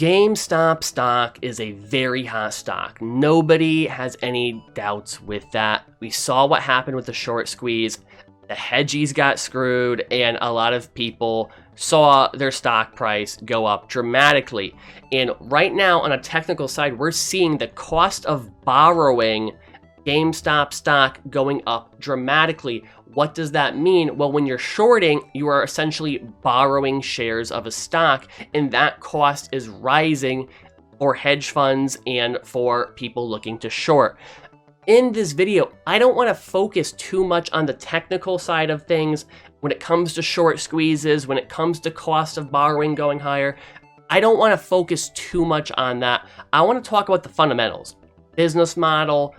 GameStop stock is a very hot stock. Nobody has any doubts with that. We saw what happened with the short squeeze. The hedgies got screwed, and a lot of people saw their stock price go up dramatically. And right now, on a technical side, we're seeing the cost of borrowing GameStop stock going up dramatically. What does that mean? Well, when you're shorting, you are essentially borrowing shares of a stock, and that cost is rising for hedge funds and for people looking to short. In this video, I don't want to focus too much on the technical side of things when it comes to short squeezes, when it comes to cost of borrowing going higher. I don't want to focus too much on that. I want to talk about the fundamentals, business model,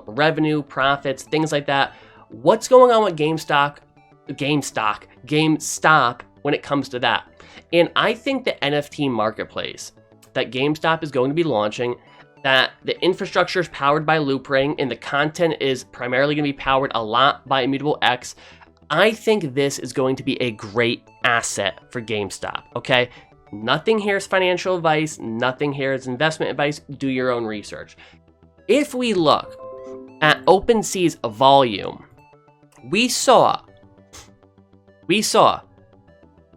revenue, profits, things like that. What's going on with GameStop when it comes to that? And I think the NFT marketplace that GameStop is going to be launching, that the infrastructure is powered by Loopring and the content is primarily going to be powered a lot by Immutable X, I think this is going to be a great asset for GameStop, okay? Nothing here is financial advice, nothing here is investment advice. Do your own research. If we look at OpenSea's volume, we saw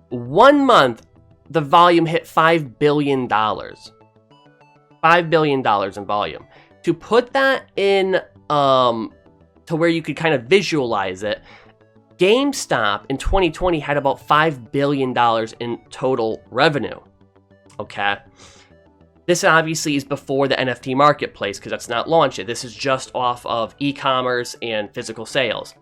1 month the volume hit $5 billion. $5 billion in volume. To put that in to where you could kind of visualize it, GameStop in 2020 had about $5 billion in total revenue. Okay. This obviously is before the NFT marketplace because that's not launched yet. This is just off of e-commerce and physical sales.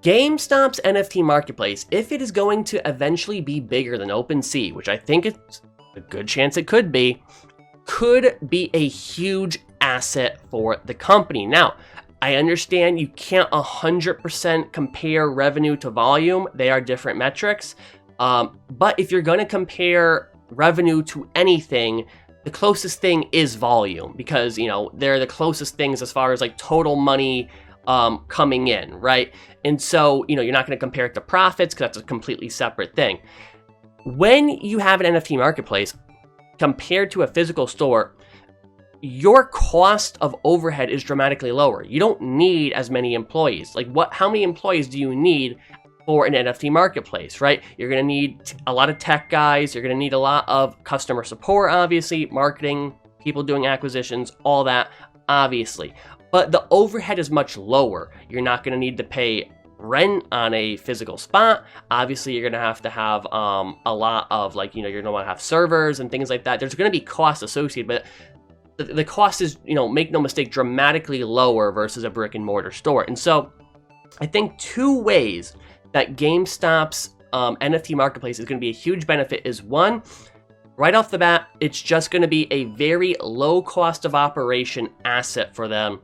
GameStop's NFT marketplace, if it is going to eventually be bigger than OpenSea, which I think it's a good chance it could be a huge asset for the company. Now, I understand you can't 100% compare revenue to volume. They are different metrics. But if you're going to compare revenue to anything, the closest thing is volume because, you know, they're the closest things as far as like total money coming in, right? And so, you know, you're not going to compare it to profits because that's a completely separate thing. When you have an NFT marketplace compared to a physical store, your cost of overhead is dramatically lower. You don't need as many employees. Like how many employees do you need for an NFT marketplace, right? You're going to need a lot of tech guys. You're going to need a lot of customer support, obviously, marketing, people doing acquisitions, all that, obviously. But the overhead is much lower. You're not going to need to pay rent on a physical spot. Obviously, you're going to have a lot of, like, you know, you're going to want to have servers and things like that. There's going to be costs associated, but the cost is, you know, make no mistake, dramatically lower versus a brick and mortar store. And so I think two ways that GameStop's NFT marketplace is going to be a huge benefit is one, right off the bat, it's just going to be a very low cost of operation asset for them.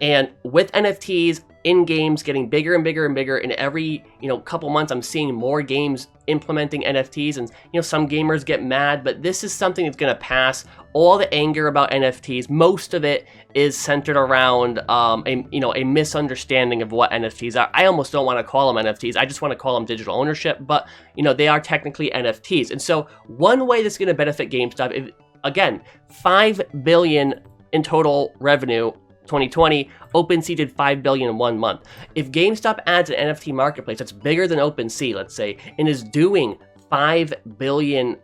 And with NFTs in games getting bigger and bigger and bigger, and every, you know, couple months I'm seeing more games implementing NFTs, and, you know, some gamers get mad, but this is something that's going to pass. All the anger about NFTs, most of it is centered around a misunderstanding of what NFTs are. I almost don't want to call them NFTs. I just want to call them digital ownership, but, you know, they are technically NFTs. And so one way that's going to benefit GameStop is, again, $5 billion in total revenue 2020, OpenSea did $5 billion in 1 month. If GameStop adds an NFT marketplace that's bigger than OpenSea, let's say, and is doing $5 billion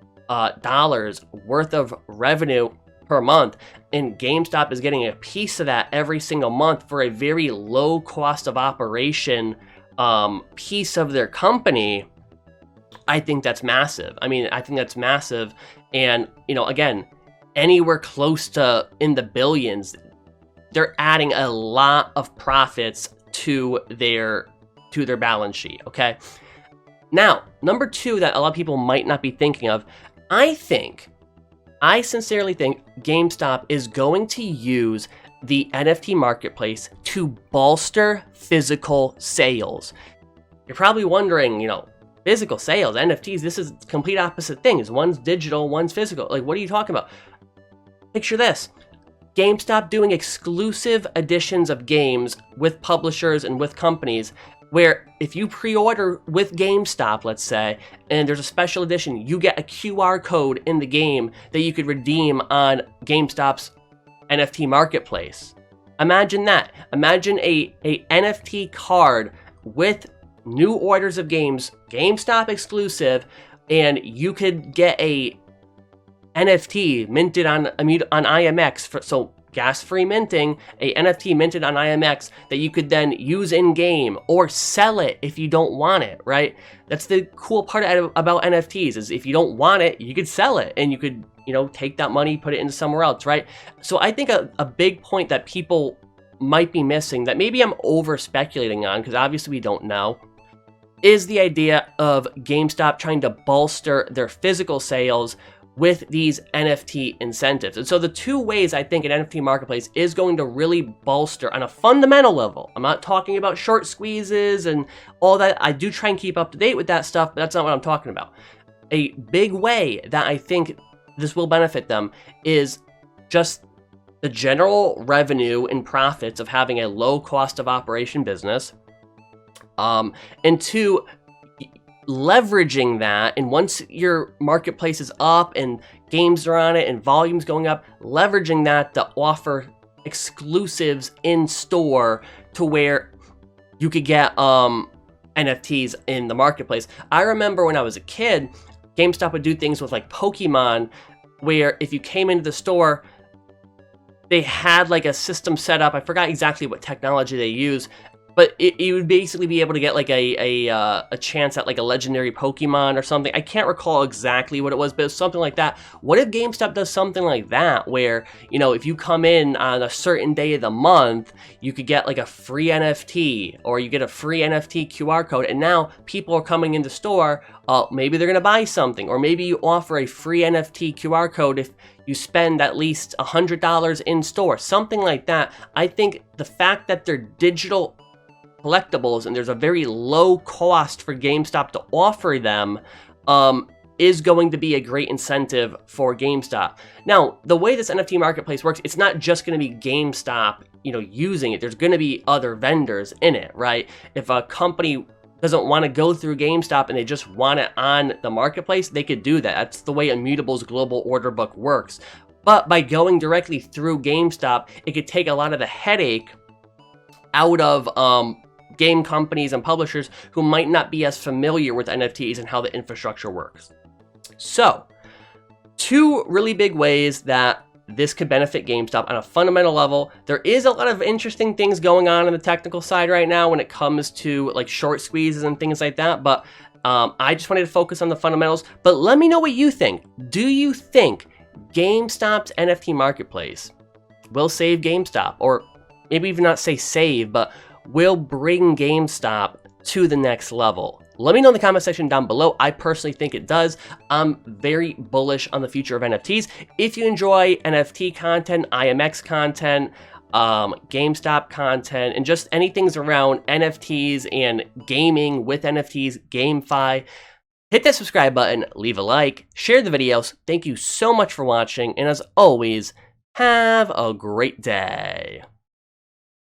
worth of revenue per month, and GameStop is getting a piece of that every single month for a very low cost of operation piece of their company, I think that's massive. I mean, I think that's massive. And, you know, again, anywhere close to in the billions, they're adding a lot of profits to their balance sheet, okay? Now, number two that a lot of people might not be thinking of, I sincerely think GameStop is going to use the NFT marketplace to bolster physical sales. You're probably wondering, you know, physical sales, NFTs, this is complete opposite things. One's digital, one's physical. Like, what are you talking about? Picture this. GameStop doing exclusive editions of games with publishers and with companies where if you pre-order with GameStop, let's say, and there's a special edition, you get a QR code in the game that you could redeem on GameStop's NFT marketplace. Imagine that. Imagine a NFT card with new orders of games, GameStop exclusive, and you could get a NFT minted on IMX, so gas-free minting, a NFT minted on IMX that you could then use in-game or sell it if you don't want it, right? That's the cool part about NFTs, is if you don't want it, you could sell it and you could, take that money, put it into somewhere else, right? So I think a big point that people might be missing, that maybe I'm over-speculating on, because obviously we don't know, is the idea of GameStop trying to bolster their physical sales with these NFT incentives. And so the two ways I think an NFT marketplace is going to really bolster on a fundamental level, I'm not talking about short squeezes and all that. I do try and keep up to date with that stuff, but that's not what I'm talking about. A big way that I think this will benefit them is just the general revenue and profits of having a low cost of operation business. And two, leveraging that, and once your marketplace is up and games are on it and volume's going up, leveraging that to offer exclusives in store to where you could get NFTs in the marketplace. I remember when I was a kid, GameStop would do things with like Pokemon, where if you came into the store, they had like a system set up. I forgot exactly what technology they use, but you would basically be able to get like a chance at like a legendary Pokemon or something. I can't recall exactly what it was, but it's something like that. What if GameStop does something like that, where, if you come in on a certain day of the month, you could get like a free NFT, or you get a free NFT QR code, and now people are coming in the store, maybe they're going to buy something, or maybe you offer a free NFT QR code if you spend at least $100 in store, something like that. I think the fact that they're digital collectibles and there's a very low cost for GameStop to offer them is going to be a great incentive for GameStop. Now, the way this NFT marketplace works, it's not just going to be GameStop, using it. There's going to be other vendors in it, right? If a company doesn't want to go through GameStop and they just want it on the marketplace, they could do that. That's the way Immutable's global order book works. But by going directly through GameStop, it could take a lot of the headache out of game companies and publishers who might not be as familiar with NFTs and how the infrastructure works. So, two really big ways that this could benefit GameStop on a fundamental level. There is a lot of interesting things going on the technical side right now when it comes to like short squeezes and things like that, but I just wanted to focus on the fundamentals. But let me know what you think. Do you think GameStop's NFT marketplace will save GameStop, or maybe even not say save, but will bring GameStop to the next level? Let me know in the comment section down below. I personally think it does. I'm very bullish on the future of NFTs. If you enjoy NFT content, IMX content, GameStop content, and just anything around NFTs and gaming with NFTs, GameFi, hit that subscribe button, leave a like, share the videos. Thank you so much for watching, and as always, have a great day.